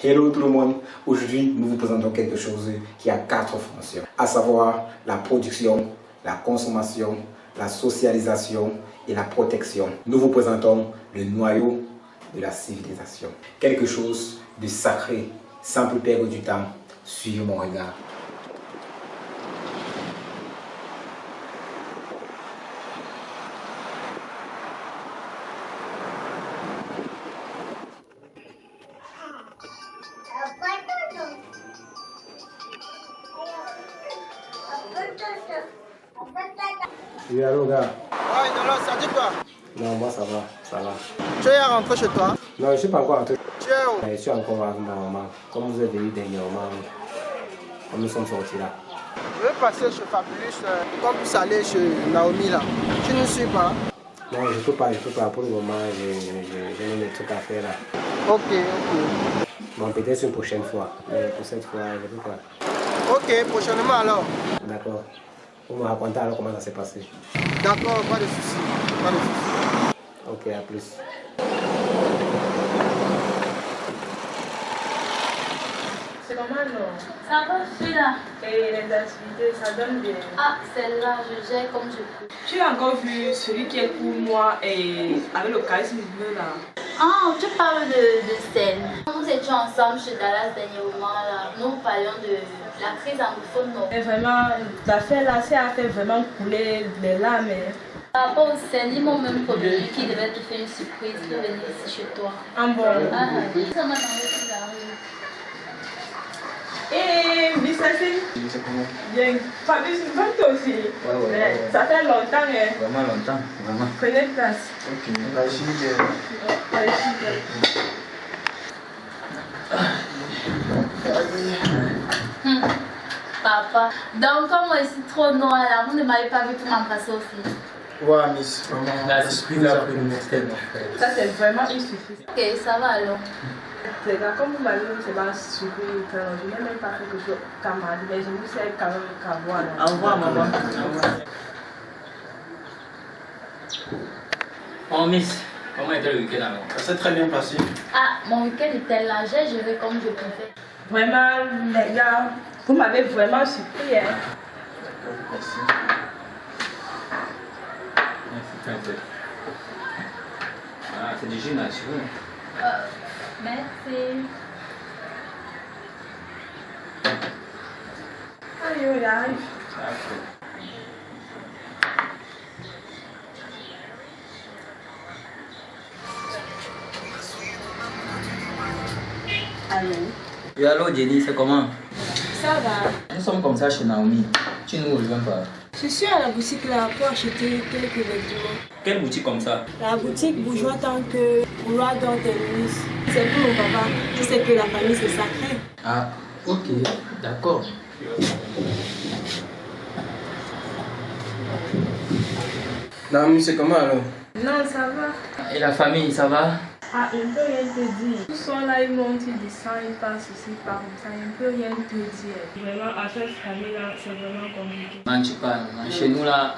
Hello tout le monde, aujourd'hui nous vous présentons quelque chose qui a 4 fonctions, à savoir la production, la consommation, la socialisation et la protection. Nous vous présentons le noyau de la civilisation. Quelque chose de sacré, sans plus perdre du temps, suivez mon regard. Oui, allô, gars. Ouais, non, ça dit quoi? Non, moi ça va, ça va. Tu es rentré chez toi? Non, je suis pas encore rentré. Tu es où? Je suis encore avec ma maman. Comme vous êtes venu dernièrement, comme nous sommes sortis là. Je vais passer chez Fabulous, comme vous allez chez Naomi là. Tu ne suis pas? Non, je peux pas. Pour le moment, j'ai des trucs à faire là. Ok. Bon, peut-être une prochaine fois. Mais pour cette fois, je peux pas. Ok, prochainement alors. D'accord. Vous me racontez alors comment ça s'est passé. D'accord, pas de soucis. Ok, à plus. C'est normal, non? Ça va, je suis là. Et les activités, ça donne des... Ah, celle-là, je gère comme je peux. Tu as encore vu celui qui est pour moi et avec le charisme bleu là? Ah, tu parles de scène. Quand nous étions ensemble chez Dallas dernièrement, là, nous parlions de la crise anglophone, non? Et vraiment, l'affaire là, ça a fait vraiment couler les larmes. Par rapport aux scènes, ils m'ont même promis qu'ils devaient te faire une surprise de venir ici chez toi. Ah bon? Ah, ça m'a demandé si j'arrive. Et Miss Cécile? C'est comment? Bien. Fabrice, une bonne toi aussi. Ouais. Ça fait longtemps, hein? Vraiment longtemps, vraiment. Prenez place. Ok. Bah, ici, Allez, super. Papa, donc comme moi je suis trop noire là, vous ne m'avez pas vu pour m'embrasser aussi. Ouais, Miss, vraiment. L'esprit là, pris une externe. Ça c'est vraiment insuffisant. Ok, ça va alors. Les gars, comme vous m'avez dit, c'est pas surpris, je n'ai même pas fait quelque chose camarade, mais je vous sais quand même qu'à voir là. Au revoir, maman. Oh Miss, comment était le week-end alors? Ça s'est très bien passé. Ah, mon week-end était là, j'ai géré comme je pouvais. Vraiment, les gars, vous m'avez vraiment surpris. Hein. Merci. Merci. Ah, c'est du jus naturel. Merci. Allez, on y arrive. Allô? Oui, allô Jenny, c'est comment? Ça va. Nous sommes comme ça chez Naomi. Tu nous rejoins pas? Je suis à la boutique là pour acheter quelques vêtements. Quelle boutique comme ça? La boutique Bourgeois tant que Roi dans tes ministres. C'est pour mon papa. Tu sais que la famille c'est sacré. Ah, ok, d'accord. Naomi, c'est comment alors? Non, ça va. Et la famille, ça va? Ah, il ne peut rien te dire. Ils sont là, ils montent, ils descendent, ils passent ici, par comme ça. Il ne peut rien te dire. Vraiment, à cette famille-là, c'est vraiment compliqué. Non, tu parles. Chez nous là,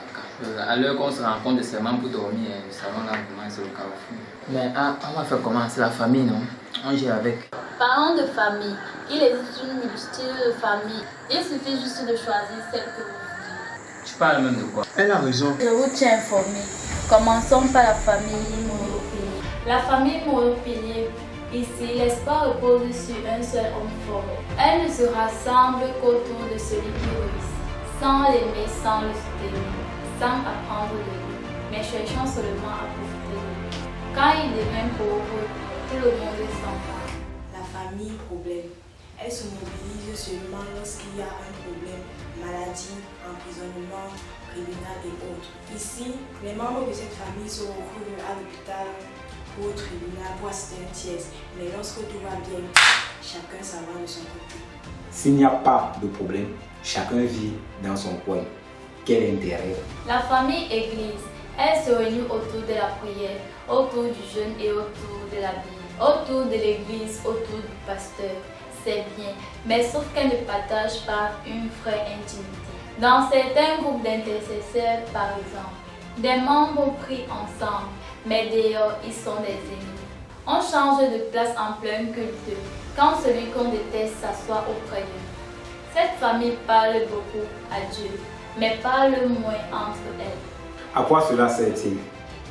à l'heure qu'on se rencontre seulement pour dormir, le salon là, vraiment, c'est le carrefour. Mais on va faire comment? C'est la famille, non? On gère avec. Parlons de famille. Il existe une multitude de familles. Il suffit juste de choisir celle que vous voulez. Tu parles même de quoi? Elle a raison. Je vous tiens informé. Commençons par la famille Moropilier. La famille Moropilier, ici, l'espoir repose sur un seul homme fort. Elle ne se rassemble qu'autour de celui qui réussit, sans l'aimer, sans le soutenir, sans apprendre de lui, mais cherchant seulement à profiter de lui. Quand il devient pauvre, tout le monde s'en va. La famille problème. Elle se mobilise seulement lorsqu'il y a un problème, maladie, emprisonnement, tribunal et autres. Ici, les membres de cette famille se retrouvent à l'hôpital ou au tribunal pour assister un tiers. Mais lorsque tout va bien, chacun s'en va de son côté. S'il n'y a pas de problème, chacun vit dans son coin. Quel intérêt? La famille Église, elle se réunit autour de la prière, autour du jeûne et autour de la Bible, autour de l'église, autour du pasteur. C'est bien, mais sauf qu'elle ne partage pas une vraie intimité. Dans certains groupes d'intercesseurs, par exemple, des membres prient ensemble, mais d'ailleurs ils sont des ennemis. On change de place en plein culte quand celui qu'on déteste s'assoit auprès d'eux. Cette famille parle beaucoup à Dieu, mais parle moins entre elles. À quoi cela sert-il?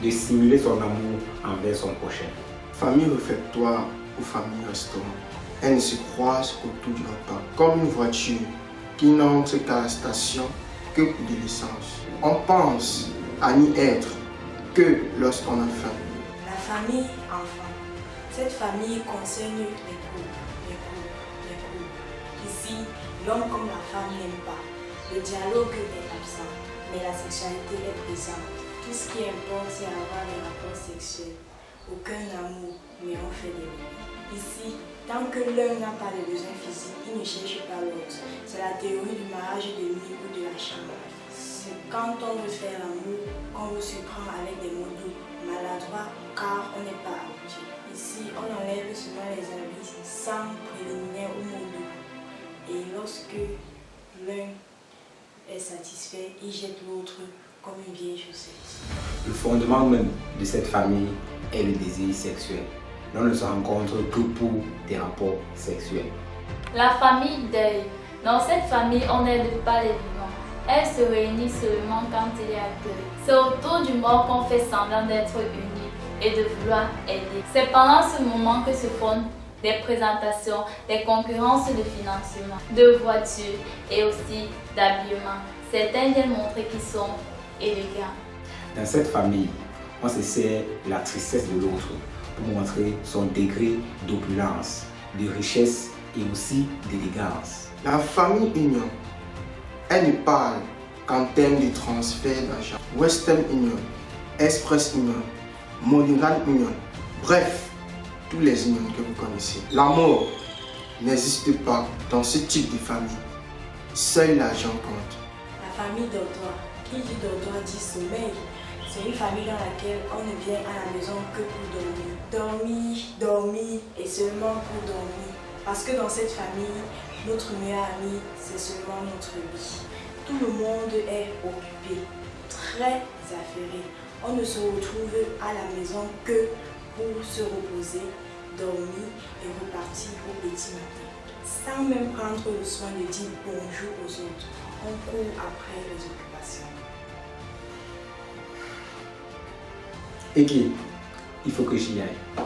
De simuler son amour envers son prochain. Famille réfectoire ou famille restaurant. Elles ne se croisent qu'autour du repas, comme une voiture qui n'entre qu'à la station que pour de l'essence. On pense à n'y être que lorsqu'on a faim. La famille enfant. Cette famille concerne les couples. Ici, l'homme comme la femme n'aiment pas. Le dialogue est absent, mais la sexualité est présente. Tout ce qui importe, c'est avoir des rapports sexuels. Aucun amour, mais on fait des bébés. Ici, tant que l'un n'a pas de besoins physiques, il ne cherche pas l'autre. C'est la théorie du mariage de nuit ou de la chambre. C'est quand on veut faire l'amour qu'on veut se prendre avec des mots doux, maladroits, car on n'est pas habitué. Ici, on enlève souvent les habits sans préliminaire ou mots doux. Et lorsque l'un est satisfait, il jette l'autre comme une vieille chaussette. Le fondement même de cette famille est le désir sexuel. L'on ne se rencontre que pour des rapports sexuels. La famille deuil. Dans cette famille, on n'aide pas les vivants. Elle se réunit seulement quand il y a deuil. C'est autour du mort qu'on fait semblant d'être unis et de vouloir aider. C'est pendant ce moment que se font des présentations, des concurrences de financement, de voitures et aussi d'habillement. Certains viennent montrer qu'ils sont élégants. Dans cette famille, on se sert de la tristesse de l'autre pour montrer son degré d'opulence, de richesse et aussi d'élégance. La famille Union, elle ne parle qu'en termes de transfert d'argent. Western Union, Express Union, Modern Union, bref, tous les unions que vous connaissez. L'amour n'existe pas dans ce type de famille. Seul l'argent compte. La famille dortoir. Qui dit dortoir dit sommeil. C'est une famille dans laquelle on ne vient à la maison que pour dormir. Dormir et seulement pour dormir. Parce que dans cette famille, notre meilleur ami, c'est seulement notre vie. Tout le monde est occupé, très affairé. On ne se retrouve à la maison que pour se reposer, dormir et repartir au petit matin. Sans même prendre le soin de dire bonjour aux autres, on court après les occupations. Et qui? Il faut que j'y aille.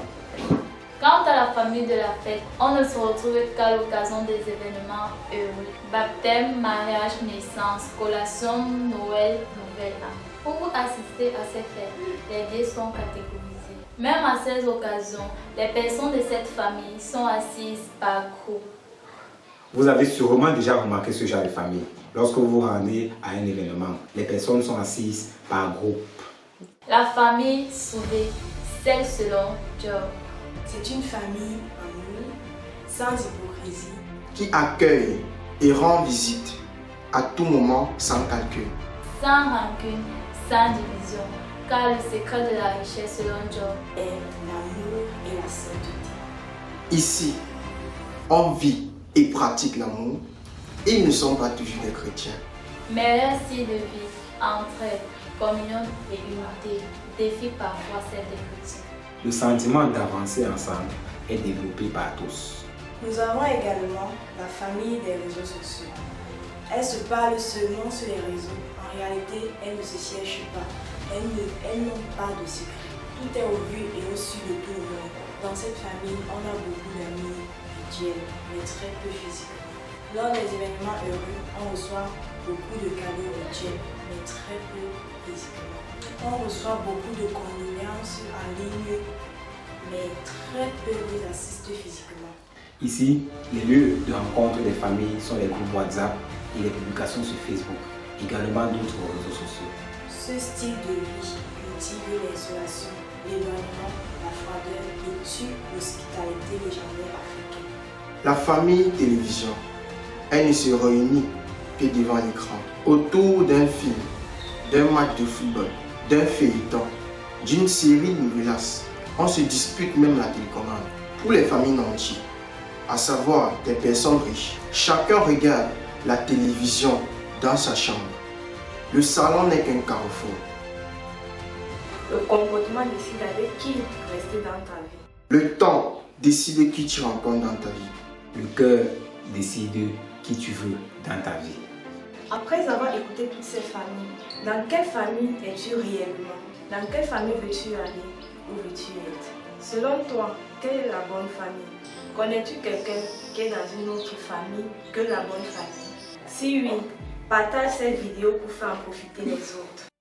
Quant à la famille de la fête, on ne se retrouve qu'à l'occasion des événements heureux. Baptême, mariage, naissance, collation, Noël, Nouvel An. Pour assister à ces fêtes, les biais sont catégorisés. Même à ces occasions, les personnes de cette famille sont assises par groupe. Vous avez sûrement déjà remarqué ce genre de famille. Lorsque vous vous rendez à un événement, les personnes sont assises par groupe. La famille soudée, celle selon Job. C'est une famille amour, sans hypocrisie, qui accueille et rend visite à tout moment sans calcul. Sans rancune, sans division, car le secret de la richesse selon Job est l'amour et la sainteté. Ici, on vit et pratique l'amour. Ils ne sont pas toujours des chrétiens. Mais leur style de vie, entraide, communion et unité défie parfois cette écriture. Le sentiment d'avancer ensemble est développé par tous. Nous avons également la famille des réseaux sociaux. Elles se parlent seulement sur les réseaux. En réalité, elles ne se cherchent pas. Elles n'ont pas de secret. Tout est au vu et au su de tout le monde. Dans cette famille, on a beaucoup d'amis virtuels, mais très peu physiquement. Lors des événements heureux, on reçoit beaucoup de cadeaux virtuels, mais très peu physiquement. On reçoit beaucoup de condoléances en ligne, mais très peu les assistent physiquement. Ici, les lieux de rencontre des familles sont les groupes WhatsApp et les publications sur Facebook, également d'autres réseaux sociaux. Ce style de vie cultive l'isolation, l'éloignement, la froideur et tue l'hospitalité légendaire africaine. La famille télévision, elle ne se réunit que devant l'écran, autour d'un film, d'un match de football, d'un feuilleton, d'une série de novelas. On se dispute même la télécommande. Pour les familles nantis, à savoir des personnes riches, chacun regarde la télévision dans sa chambre. Le salon n'est qu'un carrefour. Le comportement décide avec qui rester dans ta vie. Le temps décide qui tu rencontres dans ta vie. Le cœur décide qui tu veux dans ta vie. Après avoir écouté toutes ces familles, dans quelle famille es-tu réellement? Dans quelle famille veux-tu aller? Où veux-tu être? Selon toi, quelle est la bonne famille? Connais-tu quelqu'un qui est dans une autre famille que la bonne famille? Si oui, partage cette vidéo pour faire en profiter les autres.